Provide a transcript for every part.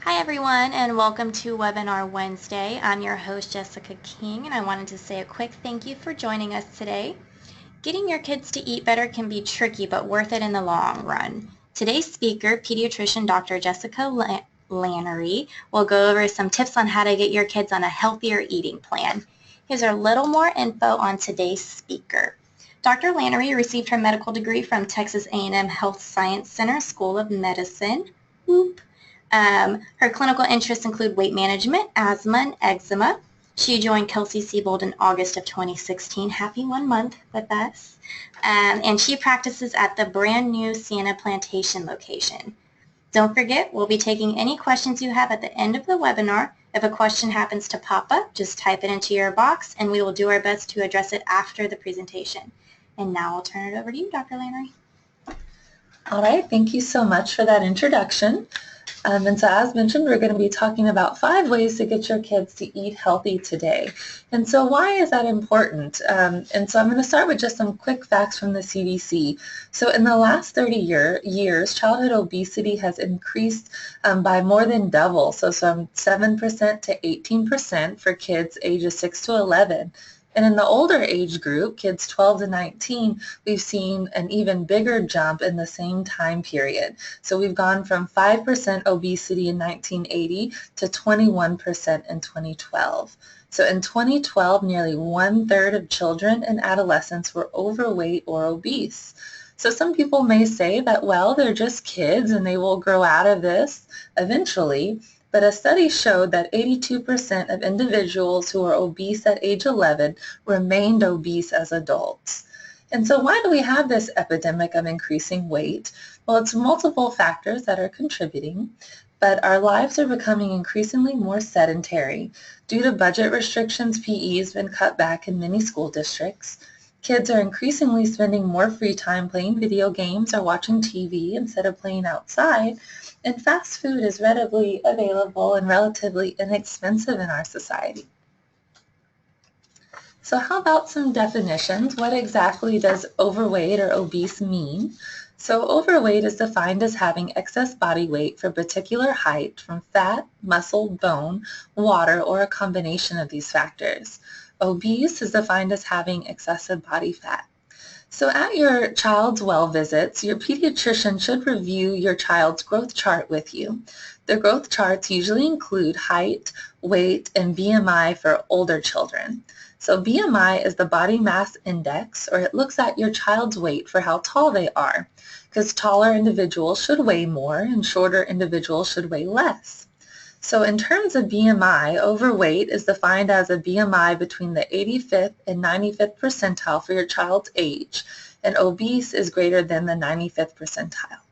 Hi everyone, and welcome to Webinar Wednesday. I'm your host Jessica King, and I wanted to say a quick thank you for joining us today. Getting your kids to eat better can be tricky, but worth it in the long run. Today's speaker, pediatrician Dr. Jessica Lanerie, will go over some tips on how to get your kids on a healthier eating plan. Here's a little more info on today's speaker. Dr. Lanerie received her medical degree from Texas A&M Health Science Center School of Medicine. Whoop. Her clinical interests include weight management, asthma, and eczema. She joined Kelsey-Seybold in August of 2016. Happy 1 month with us. And she practices at the brand new Sienna Plantation location. Don't forget, we'll be taking any questions you have at the end of the webinar. If a question happens to pop up, just type it into your box and we will do our best to address it after the presentation. And now I'll turn it over to you, Dr. Lanerie. All right, thank you so much for that introduction. And so as mentioned, we're going to be talking about 5 ways to get your kids to eat healthy today. And so why is that important? And so I'm going to start with just some quick facts from the CDC. So in the last 30 years, childhood obesity has increased by more than double, so from 7% to 18% for kids ages 6 to 11. And in the older age group, kids 12 to 19, we've seen an even bigger jump in the same time period. So we've gone from 5% obesity in 1980 to 21% in 2012. So in 2012, nearly 1/3 of children and adolescents were overweight or obese. So some people may say that, well, they're just kids and they will grow out of this eventually. But a study showed that 82% of individuals who were obese at age 11 remained obese as adults. And so why do we have this epidemic of increasing weight? Well, it's multiple factors that are contributing, but our lives are becoming increasingly more sedentary. Due to budget restrictions, PE has been cut back in many school districts. Kids are increasingly spending more free time playing video games or watching TV instead of playing outside. And fast food is readily available and relatively inexpensive in our society. So how about some definitions? What exactly does overweight or obese mean? So overweight is defined as having excess body weight for a particular height from fat, muscle, bone, water, or a combination of these factors. Obese is defined as having excessive body fat. So at your child's well visits, your pediatrician should review your child's growth chart with you. The growth charts usually include height, weight, and BMI for older children. So BMI is the body mass index, or it looks at your child's weight for how tall they are, because taller individuals should weigh more and shorter individuals should weigh less. So in terms of BMI, overweight is defined as a BMI between the 85th and 95th percentile for your child's age, and obese is greater than the 95th percentile.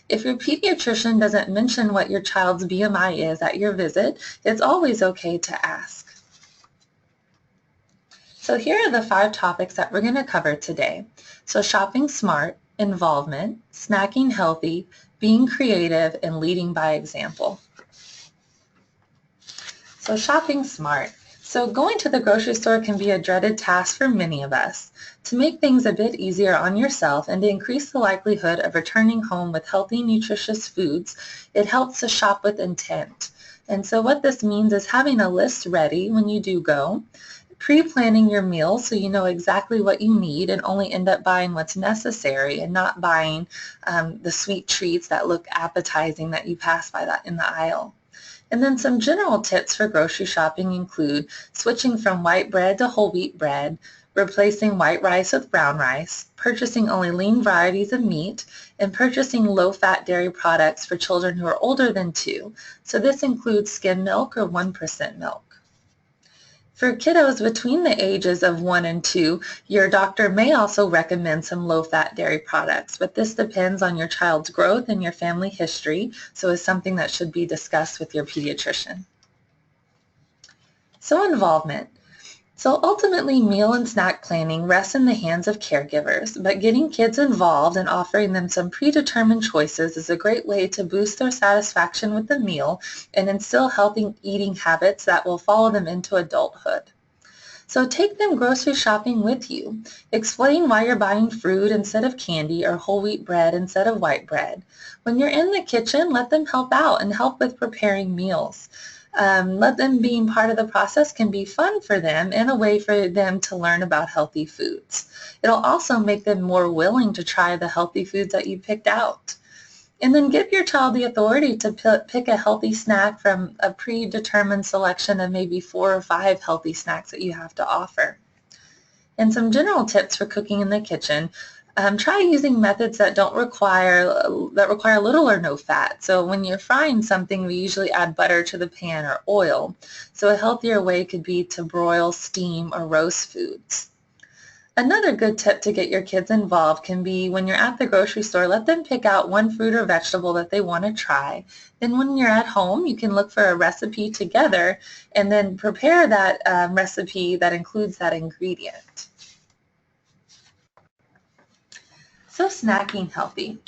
If your pediatrician doesn't mention what your child's BMI is at your visit, it's always okay to ask. So here are the 5 topics that we're going to cover today. So shopping smart, involvement, snacking healthy, being creative, and leading by example. So shopping smart. So going to the grocery store can be a dreaded task for many of us. To make things a bit easier on yourself and to increase the likelihood of returning home with healthy, nutritious foods, it helps to shop with intent. And so what this means is having a list ready when you do go, pre-planning your meals so you know exactly what you need and only end up buying what's necessary and not buying the sweet treats that look appetizing that you pass by that in the aisle. And then some general tips for grocery shopping include switching from white bread to whole wheat bread, replacing white rice with brown rice, purchasing only lean varieties of meat, and purchasing low-fat dairy products for children who are older than 2. So this includes skim milk or 1% milk. For kiddos between the ages of 1 and 2, your doctor may also recommend some low-fat dairy products, but this depends on your child's growth and your family history, so it's something that should be discussed with your pediatrician. So involvement. So ultimately, meal and snack planning rests in the hands of caregivers, but getting kids involved and offering them some predetermined choices is a great way to boost their satisfaction with the meal and instill healthy eating habits that will follow them into adulthood. So take them grocery shopping with you. Explain why you're buying fruit instead of candy or whole wheat bread instead of white bread. When you're in the kitchen, let them help out and help with preparing meals. Let them being part of the process can be fun for them and a way for them to learn about healthy foods. It'll also make them more willing to try the healthy foods that you picked out. And then give your child the authority to pick a healthy snack from a predetermined selection of maybe 4 or 5 healthy snacks that you have to offer. And some general tips for cooking in the kitchen. Try using methods that require little or no fat. So when you're frying something, we usually add butter to the pan or oil. So a healthier way could be to broil, steam, or roast foods. Another good tip to get your kids involved can be when you're at the grocery store, let them pick out one fruit or vegetable that they want to try. Then when you're at home, you can look for a recipe together and then prepare that recipe that includes that ingredient. So snacking healthy.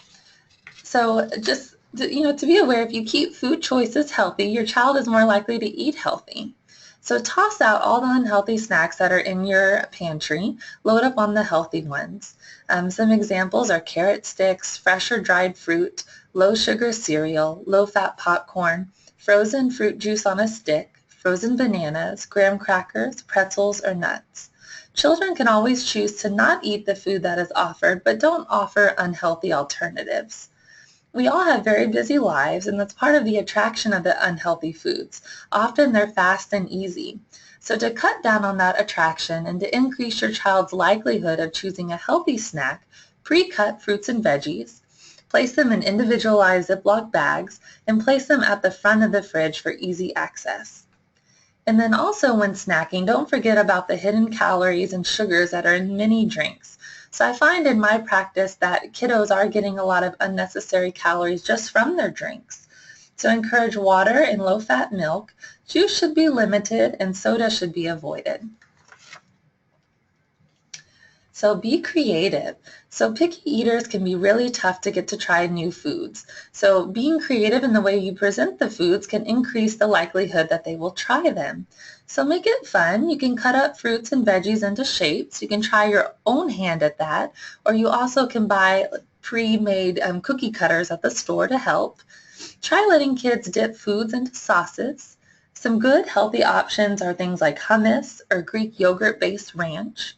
So just to be aware, if you keep food choices healthy, your child is more likely to eat healthy. So toss out all the unhealthy snacks that are in your pantry. Load up on the healthy ones. Some examples are carrot sticks, fresh or dried fruit, low-sugar cereal, low-fat popcorn, frozen fruit juice on a stick, frozen bananas, graham crackers, pretzels, or nuts. Children can always choose to not eat the food that is offered, but don't offer unhealthy alternatives. We all have very busy lives, and that's part of the attraction of the unhealthy foods. Often they're fast and easy. So to cut down on that attraction and to increase your child's likelihood of choosing a healthy snack, pre-cut fruits and veggies, place them in individualized Ziploc bags, and place them at the front of the fridge for easy access. And then also when snacking, don't forget about the hidden calories and sugars that are in many drinks. So I find in my practice that kiddos are getting a lot of unnecessary calories just from their drinks. So encourage water and low-fat milk. Juice should be limited and soda should be avoided. So be creative. So picky eaters can be really tough to get to try new foods. So being creative in the way you present the foods can increase the likelihood that they will try them. So make it fun. You can cut up fruits and veggies into shapes. You can try your own hand at that, or you also can buy pre-made cookie cutters at the store to help. Try letting kids dip foods into sauces. Some good healthy options are things like hummus or Greek yogurt-based ranch.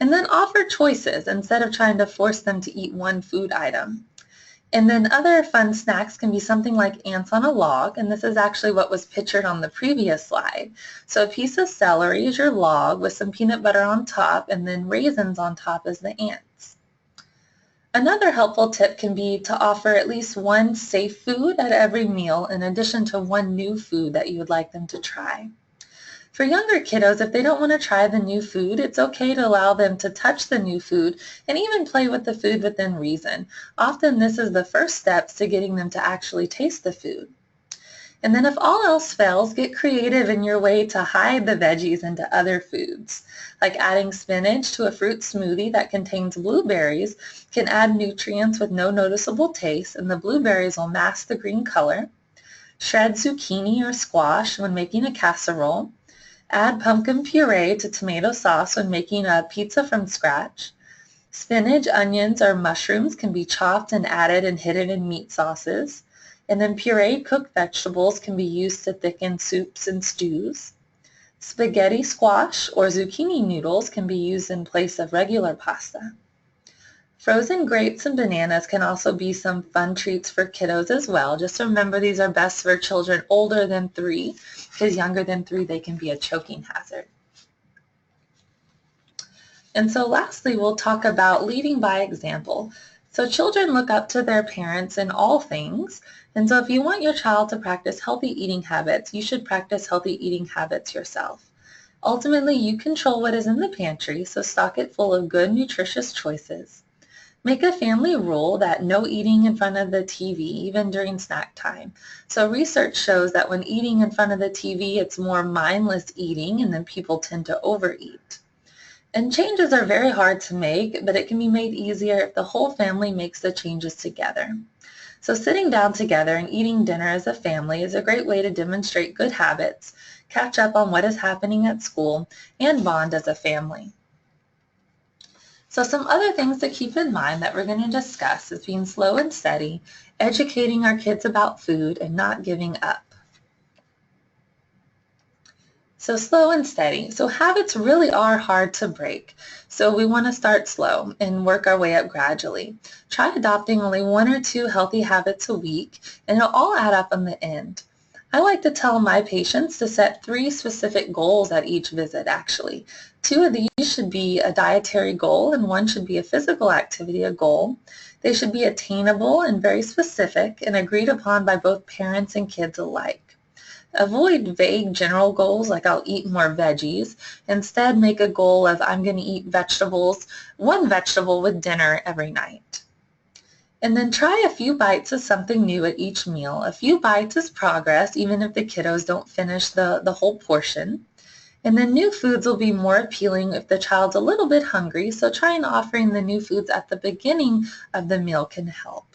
And then offer choices instead of trying to force them to eat one food item. And then other fun snacks can be something like ants on a log, and this is actually what was pictured on the previous slide. So a piece of celery is your log with some peanut butter on top and then raisins on top as the ants. Another helpful tip can be to offer at least one safe food at every meal in addition to one new food that you would like them to try. For younger kiddos, if they don't want to try the new food, it's okay to allow them to touch the new food and even play with the food within reason. Often this is the first steps to getting them to actually taste the food. And then if all else fails, get creative in your way to hide the veggies into other foods. Like adding spinach to a fruit smoothie that contains blueberries can add nutrients with no noticeable taste, and the blueberries will mask the green color. Shred zucchini or squash when making a casserole. Add pumpkin puree to tomato sauce when making a pizza from scratch. Spinach, onions, or mushrooms can be chopped and added and hidden in meat sauces. And then pureed cooked vegetables can be used to thicken soups and stews. Spaghetti squash or zucchini noodles can be used in place of regular pasta. Frozen grapes and bananas can also be some fun treats for kiddos as well. Just remember these are best for children older than 3, because younger than 3 they can be a choking hazard. And so lastly, we'll talk about leading by example. So children look up to their parents in all things, and so if you want your child to practice healthy eating habits, you should practice healthy eating habits yourself. Ultimately, you control what is in the pantry, so stock it full of good, nutritious choices. Make a family rule that no eating in front of the TV, even during snack time. So research shows that when eating in front of the TV, it's more mindless eating, and then people tend to overeat. And changes are very hard to make, but it can be made easier if the whole family makes the changes together. So sitting down together and eating dinner as a family is a great way to demonstrate good habits, catch up on what is happening at school, and bond as a family. So some other things to keep in mind that we're going to discuss is being slow and steady, educating our kids about food, and not giving up. So slow and steady. So habits really are hard to break. So we want to start slow and work our way up gradually. Try adopting only 1 or 2 healthy habits a week, and it'll all add up in the end. I like to tell my patients to set 3 specific goals at each visit, actually. 2 of these should be a dietary goal, and 1 should be a physical activity, a goal. They should be attainable and very specific and agreed upon by both parents and kids alike. Avoid vague general goals like I'll eat more veggies. Instead, make a goal of I'm going to eat vegetables, 1 vegetable with dinner every night. And then try a few bites of something new at each meal. A few bites is progress, even if the kiddos don't finish the whole portion. And then new foods will be more appealing if the child's a little bit hungry, so trying offering the new foods at the beginning of the meal can help.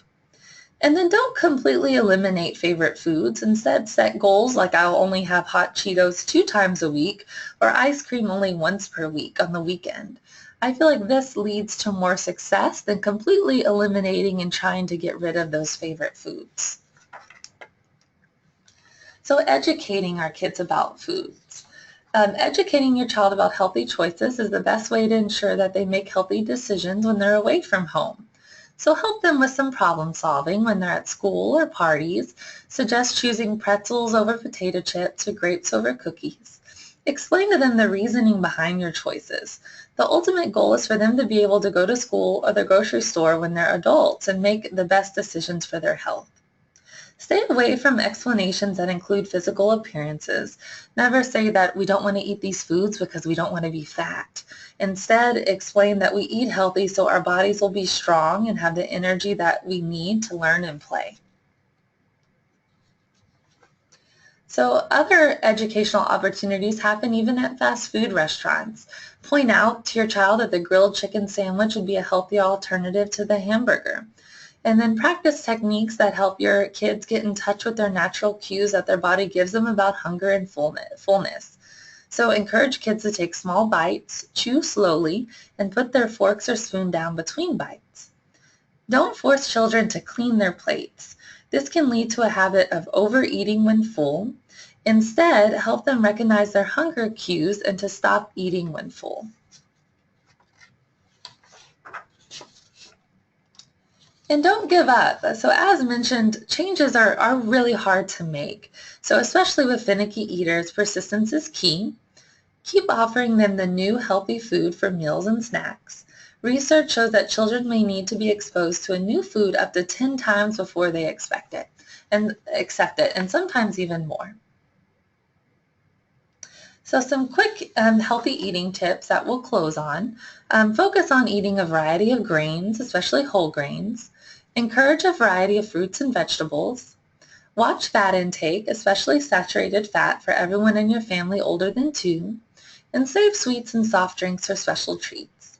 And then don't completely eliminate favorite foods. Instead, set goals like I'll only have hot Cheetos 2 times a week or ice cream only once per week on the weekend. I feel like this leads to more success than completely eliminating and trying to get rid of those favorite foods. So educating our kids about foods. Educating your child about healthy choices is the best way to ensure that they make healthy decisions when they're away from home. So help them with some problem solving when they're at school or parties. Suggest choosing pretzels over potato chips or grapes over cookies. Explain to them the reasoning behind your choices. The ultimate goal is for them to be able to go to school or the grocery store when they're adults and make the best decisions for their health. Stay away from explanations that include physical appearances. Never say that we don't want to eat these foods because we don't want to be fat. Instead, explain that we eat healthy so our bodies will be strong and have the energy that we need to learn and play. So other educational opportunities happen even at fast food restaurants. Point out to your child that the grilled chicken sandwich would be a healthy alternative to the hamburger. And then practice techniques that help your kids get in touch with their natural cues that their body gives them about hunger and fullness. So encourage kids to take small bites, chew slowly, and put their forks or spoon down between bites. Don't force children to clean their plates. This can lead to a habit of overeating when full. Instead, help them recognize their hunger cues and to stop eating when full. And don't give up. So as mentioned, changes are really hard to make. So especially with finicky eaters, persistence is key. Keep offering them the new healthy food for meals and snacks. Research shows that children may need to be exposed to a new food up to 10 times before they accept it, and sometimes even more. So some quick healthy eating tips that we'll close on. Focus on eating a variety of grains, especially whole grains. Encourage a variety of fruits and vegetables. Watch fat intake, especially saturated fat for everyone in your family older than 2. And save sweets and soft drinks for special treats.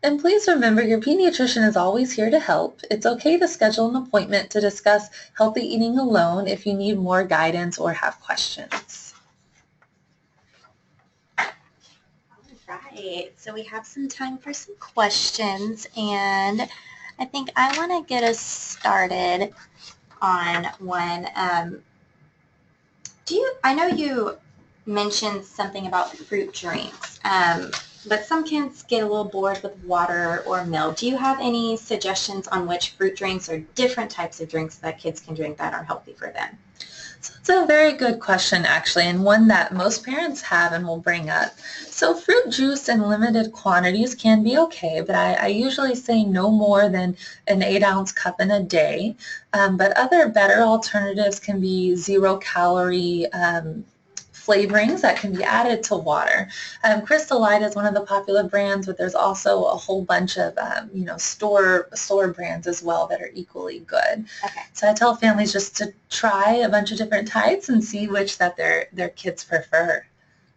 And please remember, your pediatrician is always here to help. It's okay to schedule an appointment to discuss healthy eating alone if you need more guidance or have questions. Right, so we have some time for some questions, and I think I want to get us started on one. I know you mentioned something about fruit drinks, but some kids get a little bored with water or milk. Do you have any suggestions on which fruit drinks or different types of drinks that kids can drink that are healthy for them? So it's a very good question, actually, and one that most parents have and will bring up. So fruit juice in limited quantities can be okay, but I usually say no more than an 8-ounce cup in a day. But other better alternatives can be 0-calorie flavorings that can be added to water. Crystal Light is one of the popular brands, but there's also a whole bunch of store brands as well that are equally good. Okay. So I tell families just to try a bunch of different types and see which that their kids prefer.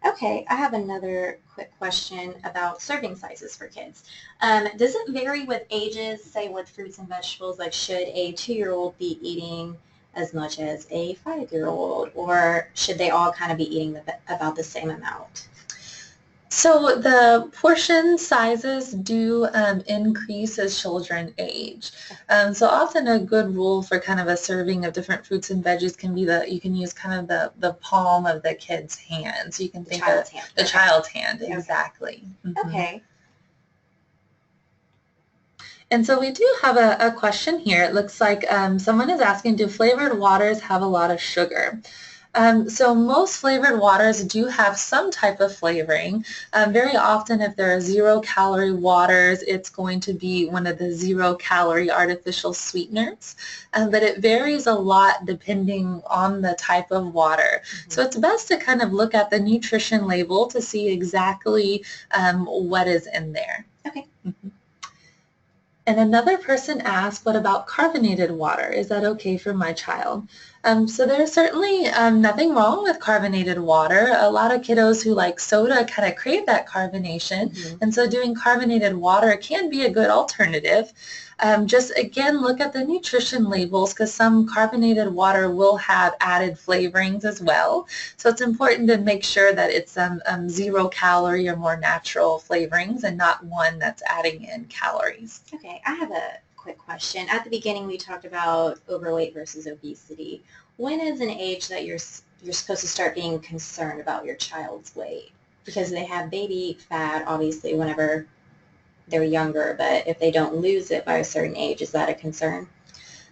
Okay, I have another quick question about serving sizes for kids. Does it vary with ages, say with fruits and vegetables? Like should a 2-year-old be eating as much as a 5-year-old, or should they all kind of be eating about the same amount? So the portion sizes do increase as children age. So often a good rule for kind of a serving of different fruits and veggies can be that you can use kind of the palm of the kid's hand. So you can think of the child's hand, exactly. Mm-hmm. Okay. And so we do have a question here. It looks like someone is asking, do flavored waters have a lot of sugar? So most flavored waters do have some type of flavoring. Very often if there are 0-calorie waters, it's going to be one of the 0-calorie artificial sweeteners. But it varies a lot depending on the type of water. Mm-hmm. So it's best to kind of look at the nutrition label to see exactly what is in there. Okay. Mm-hmm. And another person asked, what about carbonated water? Is that okay for my child? So there's certainly nothing wrong with carbonated water. A lot of kiddos who like soda kind of crave that carbonation, mm-hmm. and so doing carbonated water can be a good alternative. Just again, look at the nutrition labels because some carbonated water will have added flavorings as well. So it's important to make sure that it's 0-calorie or more natural flavorings and not one that's adding in calories. Okay, I have a quick question. At the beginning, we talked about overweight versus obesity. When is an age that you're supposed to start being concerned about your child's weight? Because they have baby fat, obviously, whenever they're younger, but if they don't lose it by a certain age, is that a concern?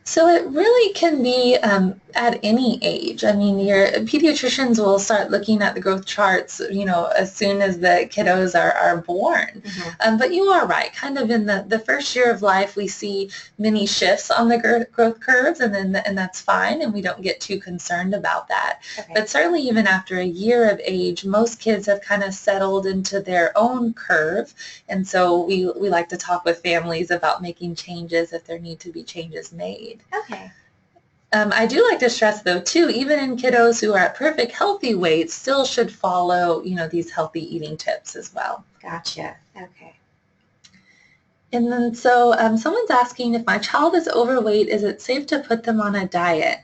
So it really can be at any age. I mean, your pediatricians will start looking at the growth charts, as soon as the kiddos are born. Mm-hmm. But you are right. Kind of in the first year of life, we see many shifts on the growth curves, and that's fine, and we don't get too concerned about that. Okay. But certainly even after a year of age, most kids have kind of settled into their own curve, and so we like to talk with families about making changes if there need to be changes made. Okay. I do like to stress, though, too, even in kiddos who are at perfect healthy weight, still should follow, these healthy eating tips as well. Gotcha. Okay. And then so someone's asking, if my child is overweight, is it safe to put them on a diet?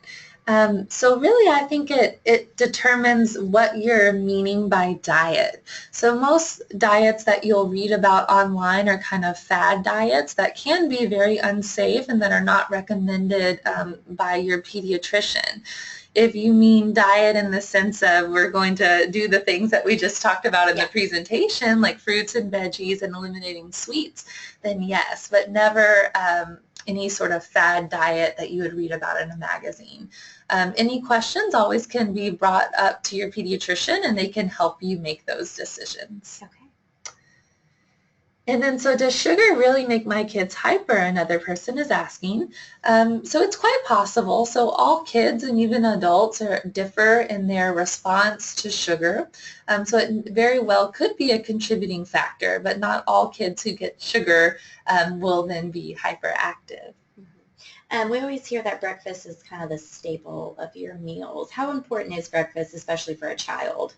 So really, I think it determines what you're meaning by diet. So most diets that you'll read about online are kind of fad diets that can be very unsafe and that are not recommended by your pediatrician. If you mean diet in the sense of we're going to do the things that we just talked about in the presentation, like fruits and veggies and eliminating sweets, then yes, but never any sort of fad diet that you would read about in a magazine. Any questions always can be brought up to your pediatrician, and they can help you make those decisions. Okay. And then, so does sugar really make my kids hyper? Another person is asking. So it's quite possible. So all kids and even adults differ in their response to sugar. So it very well could be a contributing factor, but not all kids who get sugar will then be hyperactive. Mm-hmm. We always hear that breakfast is kind of the staple of your meals. How important is breakfast, especially for a child?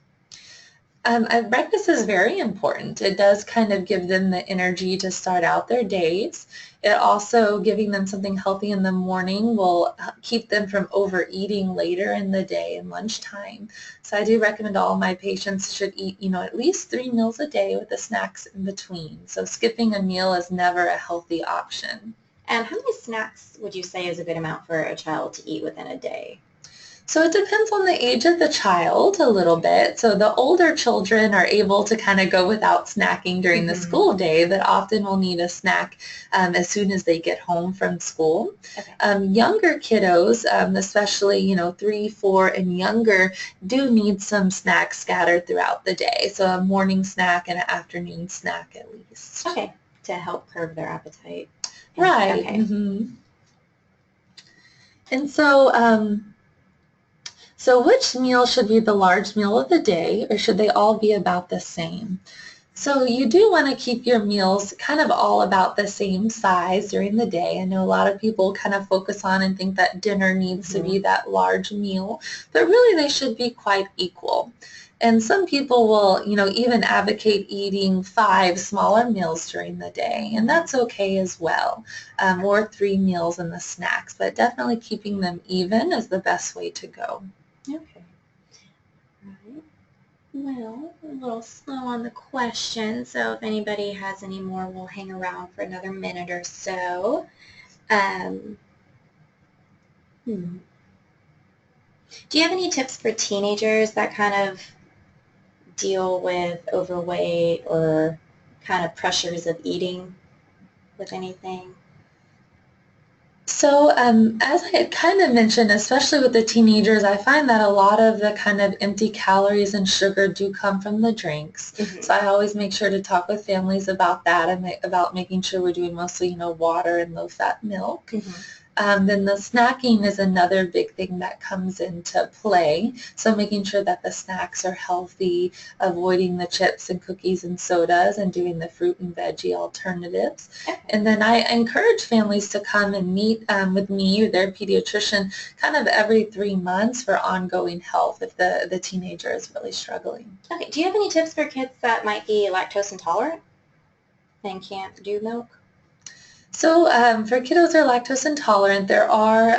Breakfast is very important. It does kind of give them the energy to start out their days. It also, giving them something healthy in the morning will keep them from overeating later in the day and lunchtime. So I do recommend all my patients should eat, at least 3 meals a day with the snacks in between. So skipping a meal is never a healthy option. And how many snacks would you say is a good amount for a child to eat within a day? So it depends on the age of the child a little bit. So the older children are able to kind of go without snacking during the school day, but often will need a snack as soon as they get home from school. Okay. Younger kiddos, especially 3, 4, and younger, do need some snacks scattered throughout the day. So a morning snack and an afternoon snack at least. Okay, to help curb their appetite. Right. Okay. Mm-hmm. And so... So which meal should be the large meal of the day, or should they all be about the same? So you do want to keep your meals kind of all about the same size during the day. I know a lot of people kind of focus on and think that dinner needs to be that large meal, but really they should be quite equal. And some people will, even advocate eating 5 smaller meals during the day, and that's okay as well, or 3 meals in the snacks, but definitely keeping them even is the best way to go. Okay. Right. Well, a little slow on the question, so if anybody has any more, we'll hang around for another minute or so. Do you have any tips for teenagers that kind of deal with overweight or kind of pressures of eating with anything? So as I had kind of mentioned, especially with the teenagers, I find that a lot of the kind of empty calories and sugar do come from the drinks. So I always make sure to talk with families about that and about making sure we're doing mostly, water and low-fat milk. Then the snacking is another big thing that comes into play. So making sure that the snacks are healthy, avoiding the chips and cookies and sodas, and doing the fruit and veggie alternatives. And then I encourage families to come and meet with me or their pediatrician kind of every 3 months for ongoing health if the teenager is really struggling. Okay. Do you have any tips for kids that might be lactose intolerant and can't do milk? So for kiddos who are lactose intolerant, there are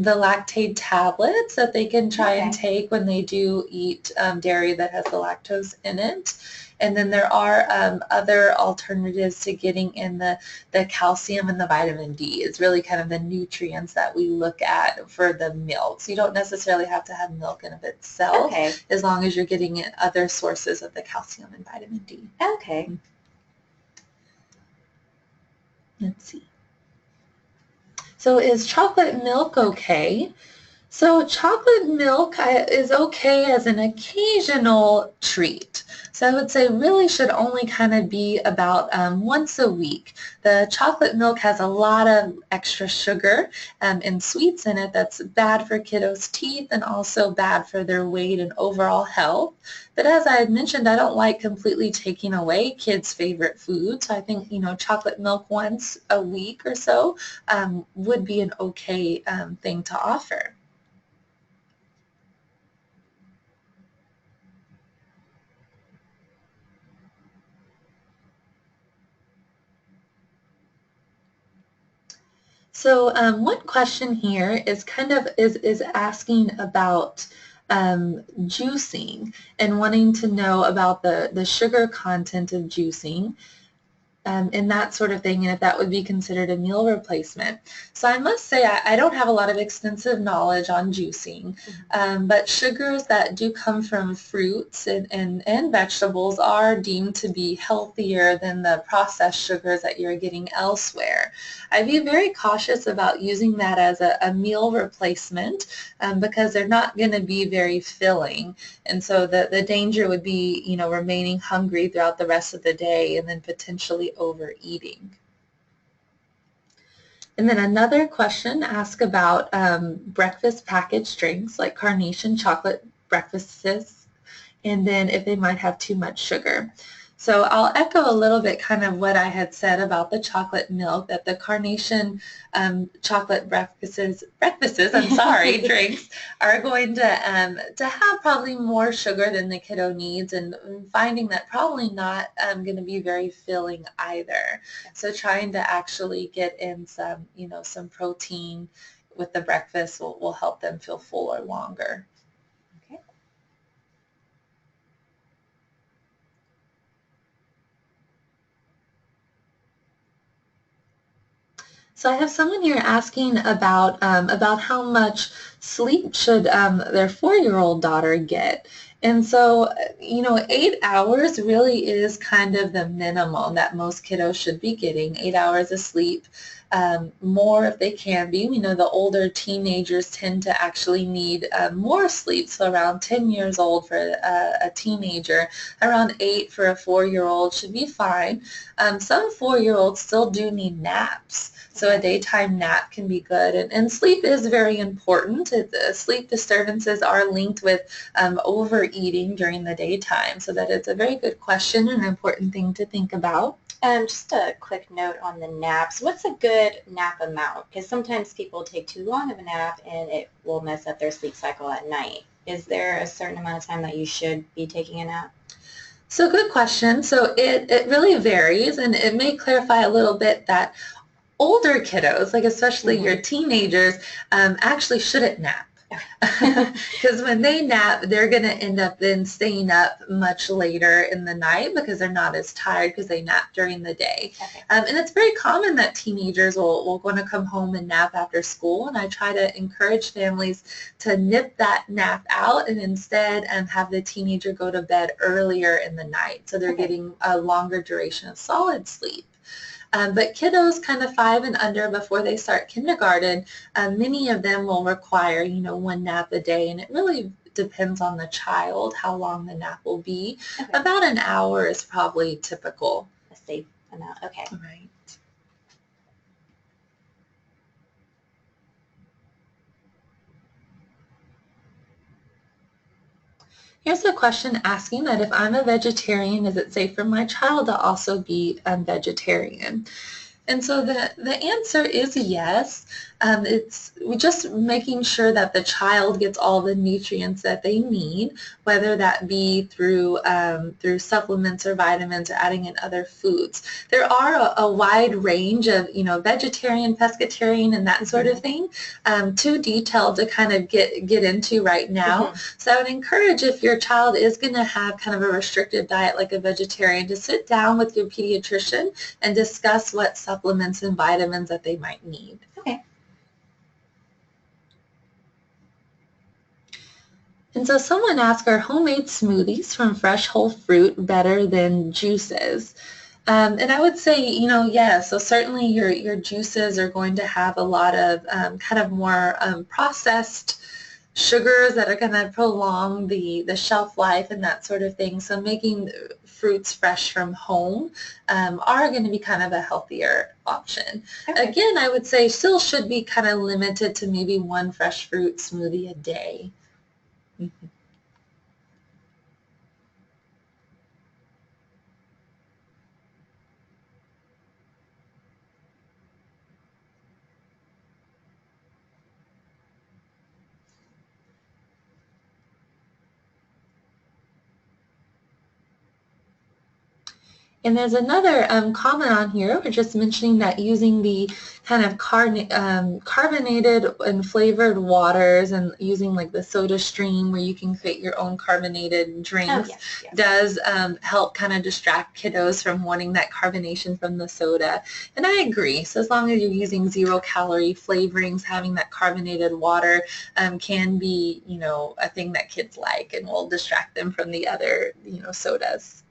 the Lactaid tablets that they can try and take when they do eat dairy that has the lactose in it. And then there are other alternatives to getting in the calcium and the vitamin D. It's really kind of the nutrients that we look at for the milk. So you don't necessarily have to have milk in of itself, as long as you're getting other sources of the calcium and vitamin D. Okay. Let's see. So is chocolate milk okay? So chocolate milk is okay as an occasional treat. So I would say really should only kind of be about once a week. The chocolate milk has a lot of extra sugar and sweets in it that's bad for kiddos' teeth and also bad for their weight and overall health. But as I had mentioned, I don't like completely taking away kids' favorite food. So I think, chocolate milk once a week or so would be an okay thing to offer. So one question here is is asking about juicing and wanting to know about the sugar content of juicing. And that sort of thing, and if that would be considered a meal replacement. So I must say I don't have a lot of extensive knowledge on juicing, but sugars that do come from fruits and vegetables are deemed to be healthier than the processed sugars that you're getting elsewhere. I'd be very cautious about using that as a meal replacement because they're not going to be very filling. And so the danger would be, remaining hungry throughout the rest of the day and then potentially overeating. And then another question asked about breakfast packaged drinks like carnation chocolate breakfasts, and then if they might have too much sugar. So I'll echo a little bit kind of what I had said about the chocolate milk, that the carnation chocolate breakfasts, drinks are going to have probably more sugar than the kiddo needs, and finding that probably not going to be very filling either. So trying to actually get in some, some protein with the breakfast will help them feel fuller longer. So I have someone here asking about how much sleep should their 4-year-old daughter get. And so, 8 hours really is kind of the minimum that most kiddos should be getting, 8 hours of sleep. more if they can be. We know the older teenagers tend to actually need more sleep, so around 10 years old for a teenager, around 8 for a 4-year-old should be fine. Some 4-year-olds still do need naps. So a daytime nap can be good, and sleep is very important. Sleep disturbances are linked with overeating during the daytime, so that it's a very good question and an important thing to think about. Just a quick note on the naps. What's a good nap amount? Because sometimes people take too long of a nap and it will mess up their sleep cycle at night. Is there a certain amount of time that you should be taking a nap? So good question. So it really varies, and it may clarify a little bit that older kiddos, like especially your teenagers, actually shouldn't nap. Because when they nap, they're going to end up then staying up much later in the night because they're not as tired because they nap during the day. And it's very common that teenagers will want to come home and nap after school, and I try to encourage families to nip that nap out and instead have the teenager go to bed earlier in the night so they're getting a longer duration of solid sleep. But kiddos kind of 5 and under before they start kindergarten, many of them will require, one nap a day, and it really depends on the child how long the nap will be. About an hour is probably typical. A safe amount. Okay. Right. Here's a question asking that if I'm a vegetarian, is it safe for my child to also be vegetarian? And so the answer is yes. It's just making sure that the child gets all the nutrients that they need, whether that be through supplements or vitamins or adding in other foods. There are a wide range of, vegetarian, pescatarian, and that sort of thing, too detailed to kind of get into right now. So I would encourage, if your child is going to have kind of a restricted diet like a vegetarian, to sit down with your pediatrician and discuss what supplements and vitamins that they might need. Okay. And so someone asked, are homemade smoothies from fresh whole fruit better than juices? And I would say, yes. So certainly your juices are going to have a lot of kind of more processed sugars that are going to prolong the shelf life and that sort of thing. So making fruits fresh from home are going to be kind of a healthier option. Again, I would say still should be kind of limited to maybe one fresh fruit smoothie a day. And there's another comment on here. We're just mentioning that using the kind of carbonated and flavored waters and using like the soda stream where you can create your own carbonated drinks does help kind of distract kiddos from wanting that carbonation from the soda. And I agree. So as long as you're using 0-calorie flavorings, having that carbonated water can be, a thing that kids like and will distract them from the other, sodas.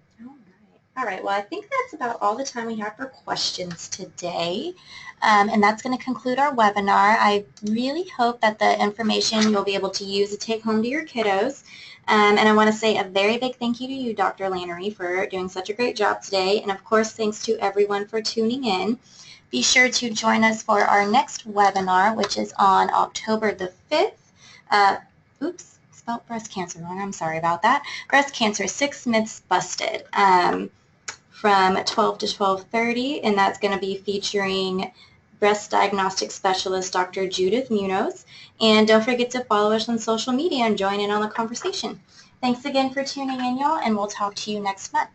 All right, well, I think that's about all the time we have for questions today, and that's going to conclude our webinar. I really hope that the information you'll be able to use to take home to your kiddos, and I want to say a very big thank you to you, Dr. Lanerie, for doing such a great job today, and of course, thanks to everyone for tuning in. Be sure to join us for our next webinar, which is on October the 5th. Spelled breast cancer wrong. I'm sorry about that. Breast cancer, 6 myths busted. From 12 to 12:30, and that's going to be featuring breast diagnostic specialist Dr. Judith Munoz. And don't forget to follow us on social media and join in on the conversation. Thanks again for tuning in, y'all, and we'll talk to you next month.